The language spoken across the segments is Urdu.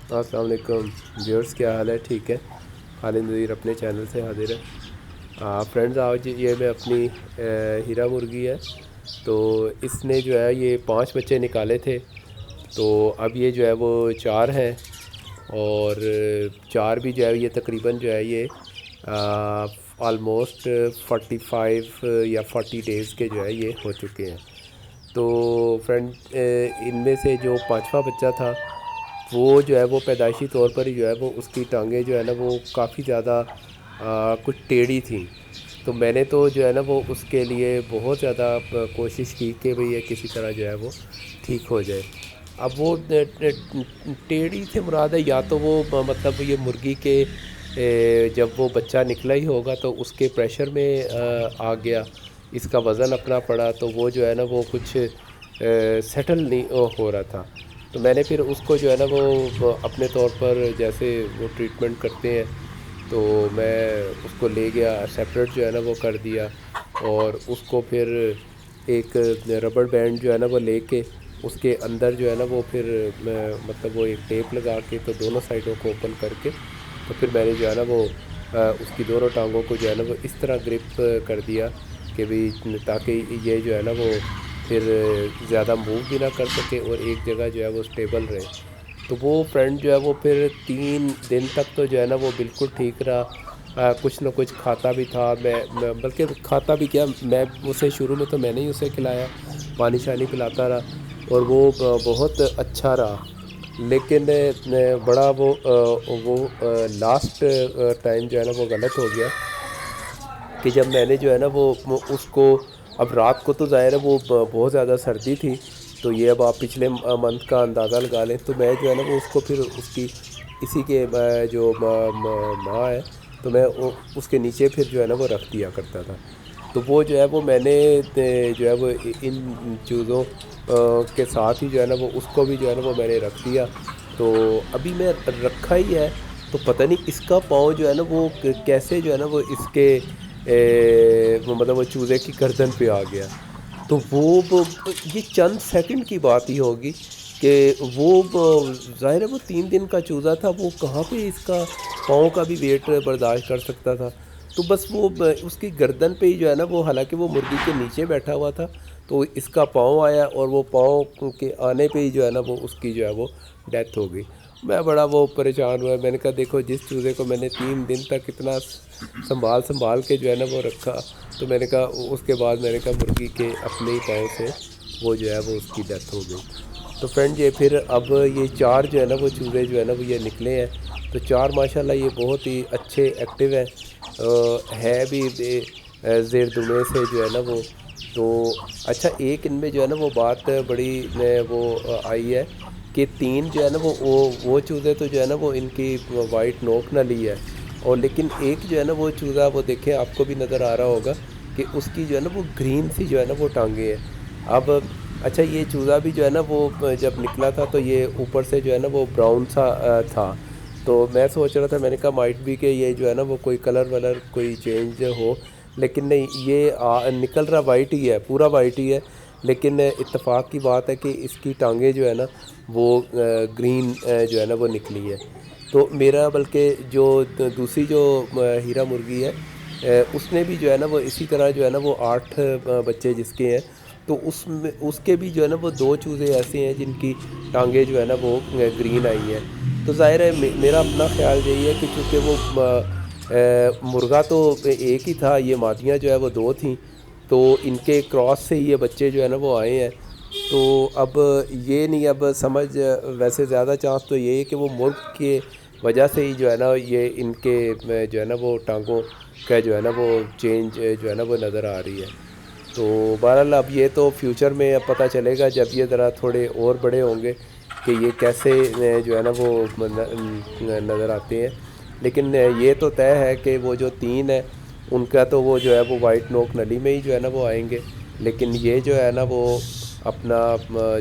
السلام علیکم ویورز، کیا حال ہے؟ ٹھیک ہے؟ خالد نذیر اپنے چینل سے حاضر ہے۔ فرینڈز، آج یہ میں اپنی ہیرا مرغی ہے، تو اس نے جو ہے یہ 5 بچے نکالے تھے، تو اب یہ جو ہے وہ 4 ہیں، اور 4 بھی جو ہے یہ تقریباً جو ہے یہ آلموسٹ 45 یا 40 ڈیز کے جو ہے یہ ہو چکے ہیں۔ تو فرینڈ، ان میں سے جو 5واں بچہ تھا وہ جو ہے وہ پیدائشی طور پر ہی جو ہے وہ اس کی ٹانگیں جو ہے نا وہ کافی زیادہ کچھ ٹیڑھی تھیں، تو میں نے تو جو ہے نا وہ اس کے لیے بہت زیادہ کوشش کی کہ بھئی یہ کسی طرح جو ہے وہ ٹھیک ہو جائے۔ اب وہ ٹیڑھی سے مراد ہے یا تو وہ مطلب یہ مرغی کے جب وہ بچہ نکلا ہی ہوگا تو اس کے پریشر میں آ گیا، اس کا وزن اپنا پڑا، تو وہ جو ہے نا وہ کچھ سیٹل نہیں ہو رہا تھا۔ تو میں نے پھر اس کو جو ہے نا وہ اپنے طور پر جیسے وہ ٹریٹمنٹ کرتے ہیں، تو میں اس کو لے گیا، سیپریٹ جو ہے نا وہ کر دیا، اور اس کو پھر ایک ربڑ بینڈ جو ہے نا وہ لے کے اس کے اندر جو ہے نا وہ پھر مطلب وہ ایک ٹیپ لگا کے تو دونوں سائڈوں کو اوپن کر کے تو پھر میں نے جو ہے نا وہ اس کی دونوں ٹانگوں کو جو ہے نا وہ اس طرح گرپ کر دیا کہ بھی تاکہ یہ جو ہے نا وہ پھر زیادہ موو بھی نہ کر سکے اور ایک جگہ جو ہے وہ اسٹیبل رہے۔ تو وہ فرینڈ جو ہے وہ پھر 3 دن تک تو جو ہے نا وہ بالکل ٹھیک رہا، کچھ نہ کچھ کھاتا بھی تھا، میں بلکہ کھاتا بھی کیا، میں اسے شروع میں تو میں نے ہی اسے کھلایا، پانی شانی پلاتا رہا، اور وہ بہت اچھا رہا۔ لیکن بڑا وہ لاسٹ ٹائم جو ہے نا وہ غلط ہو گیا کہ جب میں نے جو ہے نا وہ اس کو، اب رات کو تو ظاہر ہے وہ بہت زیادہ سردی تھی، تو یہ اب آپ پچھلے منتھ کا اندازہ لگا لیں، تو میں جو ہے نا وہ اس کو پھر اس کی اسی کے جو ماں ہے تو میں اس کے نیچے پھر جو ہے نا وہ رکھ دیا کرتا تھا۔ تو وہ جو ہے وہ میں نے جو ہے وہ ان چیزوں کے ساتھ ہی جو ہے نا وہ اس کو بھی جو ہے نا وہ میں نے رکھ دیا۔ تو ابھی میں رکھا ہی ہے، تو پتہ نہیں اس کا پاؤں جو ہے نا وہ کیسے جو ہے نا وہ اس کے مطلب وہ چوزے کی گردن پہ آ گیا۔ تو وہ یہ چند سیکنڈ کی بات ہی ہوگی کہ وہ ظاہر ہے وہ 3 دن کا چوزا تھا، وہ کہاں پہ اس کا پاؤں کا بھی ویٹ برداشت کر سکتا تھا، تو بس وہ اس کی گردن پہ ہی جو ہے نا وہ، حالانکہ وہ مرغی کے نیچے بیٹھا ہوا تھا، تو اس کا پاؤں آیا اور وہ پاؤں کے آنے پہ ہی جو ہے نا وہ اس کی جو ہے وہ ڈیتھ ہو گئی۔ میں بڑا وہ پریشان ہوا، میں نے کہا دیکھو جس چوزے کو میں نے 3 دن تک اتنا سنبھال کے جو ہے نا وہ رکھا، تو میں نے کہا اس کے بعد میں نے کہا مرغی کے اپنے ہی پاؤں سے وہ جو ہے وہ اس کی ڈیتھ ہو گئی۔ تو فرینڈ یہ پھر اب یہ 4 جو ہے نا وہ چوزے جو ہے نا وہ یہ نکلے ہیں، تو 4 ماشاءاللہ یہ بہت ہی اچھے ایکٹیو ہیں، ہے بھی زیر دمے سے جو ہے نا وہ، تو اچھا ایک ان میں جو ہے نا وہ بات بڑی وہ آئی ہے کہ 3 جو ہے نا وہ چوزے تو جو ہے نا وہ ان کی وائٹ نوک نہ لی ہے، اور لیکن ایک جو ہے نا وہ چوزا، وہ دیکھیں آپ کو بھی نظر آ رہا ہوگا کہ اس کی جو ہے نا وہ گرین سی جو ہے نا وہ ٹانگیں ہیں۔ اب اچھا یہ چوزا بھی جو ہے نا وہ جب نکلا تھا تو یہ اوپر سے جو ہے نا وہ براؤن سا تھا، تو میں سوچ رہا تھا، میں نے کہا مائٹ بھی کہ یہ جو ہے نا وہ کوئی کلر ولر کوئی چینج ہو، لیکن نہیں، یہ نکل رہا وائٹ ہی ہے، پورا وائٹ ہی ہے، لیکن اتفاق کی بات ہے کہ اس کی ٹانگیں جو ہے نا وہ گرین جو ہے نا وہ نکلی ہے۔ تو میرا بلکہ جو دوسری جو ہیرا مرغی ہے، اس نے بھی جو ہے نا وہ اسی طرح جو ہے نا وہ 8 بچے جس کے ہیں، تو اس کے بھی جو ہے نا وہ 2 چوزے ایسے ہیں جن کی ٹانگیں جو ہے نا وہ گرین آئی ہیں۔ تو ظاہر ہے میرا اپنا خیال یہی ہے کہ چونکہ وہ مرغا تو ایک ہی تھا، یہ مادیاں جو ہے وہ 2 تھیں، تو ان کے کراس سے ہی یہ بچے جو ہے نا وہ آئے ہیں۔ تو اب یہ نہیں، اب سمجھ ویسے زیادہ چانس تو یہ ہے کہ وہ مرغ کے وجہ سے ہی جو ہے نا یہ ان کے جو ہے نا وہ ٹانگوں کا جو ہے نا وہ چینج جو ہے نا وہ نظر آ رہی ہے۔ تو بہرحال اب یہ تو فیوچر میں اب پتہ چلے گا جب یہ ذرا تھوڑے اور بڑے ہوں گے کہ یہ کیسے جو ہے نا وہ نظر آتے ہیں، لیکن یہ تو طے ہے کہ وہ جو 3 ہیں ان کا تو وہ جو ہے وہ وائٹ نوک نلی میں ہی جو ہے نا وہ آئیں گے، لیکن یہ جو ہے نا وہ اپنا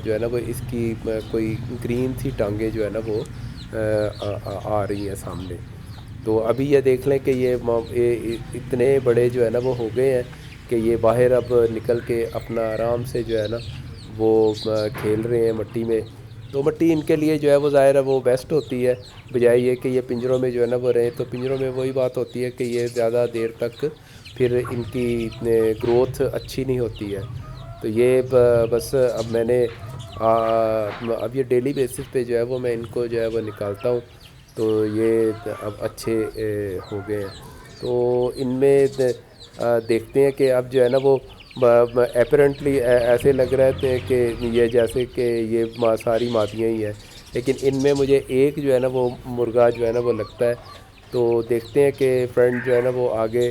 جو ہے نا وہ اس کی کوئی گرین سی ٹانگیں جو ہے نا وہ آ رہی ہیں سامنے۔ تو ابھی یہ دیکھ لیں کہ یہ اتنے بڑے جو ہے نا وہ ہو گئے ہیں کہ یہ باہر اب نکل کے اپنا آرام سے جو ہے نا وہ کھیل رہے ہیں مٹی میں، تو مٹی ان کے لیے جو ہے وہ ظاہر ہے وہ بیسٹ ہوتی ہے، بجائے یہ کہ یہ پنجروں میں جو ہے نا وہ رہیں، تو پنجروں میں وہی بات ہوتی ہے کہ یہ زیادہ دیر تک پھر ان کی گروتھ اچھی نہیں ہوتی ہے۔ تو یہ بس اب میں نے اب یہ ڈیلی بیسس پہ جو ہے وہ میں ان کو جو ہے وہ نکالتا ہوں، تو یہ اب اچھے ہو گئے ہیں۔ تو ان میں دیکھتے ہیں کہ اب جو ہے نا وہ اپیرنٹلی ایسے لگ رہے تھے کہ یہ جیسے کہ یہ ساری مادیاں ہی ہیں، لیکن ان میں مجھے ایک جو ہے نا وہ مرغا جو ہے نا وہ لگتا ہے۔ تو دیکھتے ہیں کہ فرینڈ جو ہے نا وہ آگے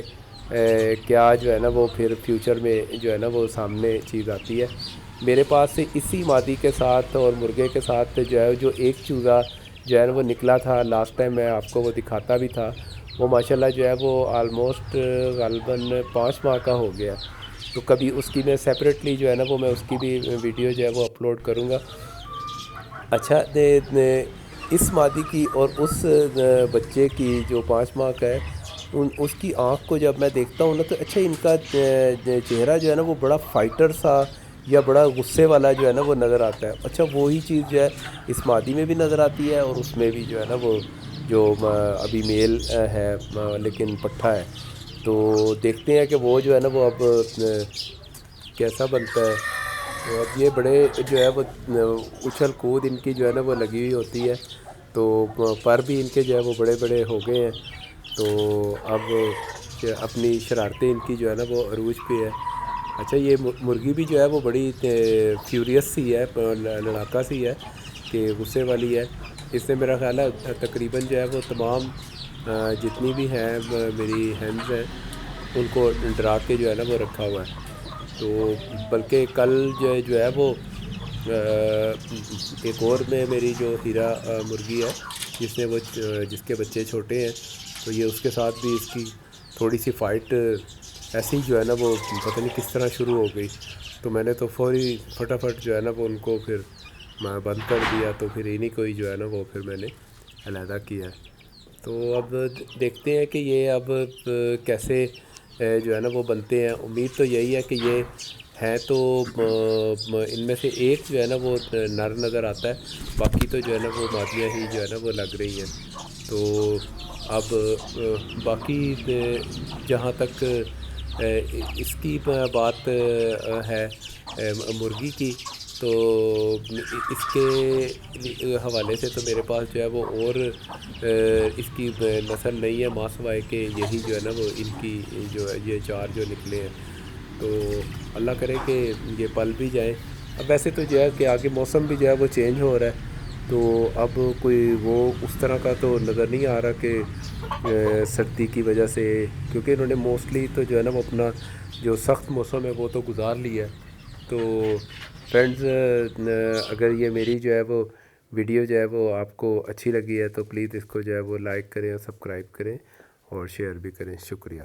کیا جو ہے نا وہ پھر فیوچر میں جو ہے نا وہ سامنے چیز آتی ہے۔ میرے پاس سے اسی مادی کے ساتھ اور مرغے کے ساتھ جو ہے جو ایک چوزا جو ہے نا وہ نکلا تھا لاسٹ ٹائم، میں آپ کو وہ دکھاتا بھی تھا، وہ ماشاءاللہ جو ہے وہ آلموسٹ غالباً 5 ماہ کا ہو گیا۔ تو کبھی اس کی میں سیپریٹلی جو ہے نا وہ میں اس کی بھی ویڈیو جو ہے وہ اپلوڈ کروں گا۔ اچھا، اس مادی کی اور اس بچے کی جو 5 ماہ کا ہے، اس کی آنکھ کو جب میں دیکھتا ہوں نا تو اچھا ان کا چہرہ جو ہے نا وہ بڑا فائٹر سا یا بڑا غصے والا جو ہے نا وہ نظر آتا ہے۔ اچھا وہی چیز جو ہے اس مادی میں بھی نظر آتی ہے اور اس میں بھی جو ہے نا وہ جو ابھی میل ہے لیکن پٹھا ہے۔ تو دیکھتے ہیں کہ وہ جو ہے نا وہ اب کیسا بنتا ہے۔ تو اب یہ بڑے جو ہے وہ اچھل کود ان کی جو ہے نا وہ لگی ہوئی ہوتی ہے، تو پر بھی ان کے جو ہے وہ بڑے بڑے ہو گئے ہیں۔ تو اب اپنی شرارتیں ان کی جو ہے نا وہ عروج پہ ہے۔ اچھا یہ مرغی بھی جو ہے وہ بڑی فیوریس سی ہے، لڑاکا سی ہے کہ غصے والی ہے۔ اس نے میرا خیال ہے تقریباً جو ہے وہ تمام جتنی بھی ہیں میری ہینز ہیں ان کو ڈرا کے جو ہے نا وہ رکھا ہوا ہے۔ تو بلکہ کل جو ہے وہ ایک اور میں میری جو ہیرا مرغی ہے جس کے بچے چھوٹے ہیں، تو یہ اس کے ساتھ بھی اس کی تھوڑی سی فائٹ ایسی جو ہے نا وہ پتہ نہیں کس طرح شروع ہو گئی۔ تو میں نے تو فوری فٹافٹ جو ہے نا وہ ان کو پھر بند کر دیا، تو پھر انہیں کو ہی جو ہے نا وہ پھر میں نے علیحدہ کیا ہے۔ تو اب دیکھتے ہیں کہ یہ اب کیسے جو ہے نا وہ بنتے ہیں۔ امید تو یہی ہے کہ یہ ہیں تو ان میں سے ایک جو ہے نا وہ نر نظر آتا ہے، باقی تو جو ہے نا وہ مادیاں ہی جو ہے نا وہ لگ رہی ہیں۔ تو اب باقی جہاں تک اس کی بات ہے مرغی کی، تو اس کے حوالے سے تو میرے پاس جو ہے وہ اور اس کی نسل نہیں ہے، ماں سوائے کہ یہی جو ہے نا وہ ان کی جو ہے یہ 4 جو نکلے ہیں۔ تو اللہ کرے کہ یہ پل بھی جائیں۔ اب ویسے تو جو ہے کہ آگے موسم بھی جو ہے وہ چینج ہو رہا ہے، تو اب کوئی وہ اس طرح کا تو نظر نہیں آ رہا کہ سردی کی وجہ سے، کیونکہ انہوں نے موسٹلی تو جو ہے نا وہ اپنا جو سخت موسم ہے وہ تو گزار لیا ہے۔ تو فرینڈز، اگر یہ میری جو ہے وہ ویڈیو جو ہے وہ آپ کو اچھی لگی ہے تو پلیز اس کو جو ہے وہ لائک کریں اور سبسکرائب کریں اور شیئر بھی کریں۔ شکریہ۔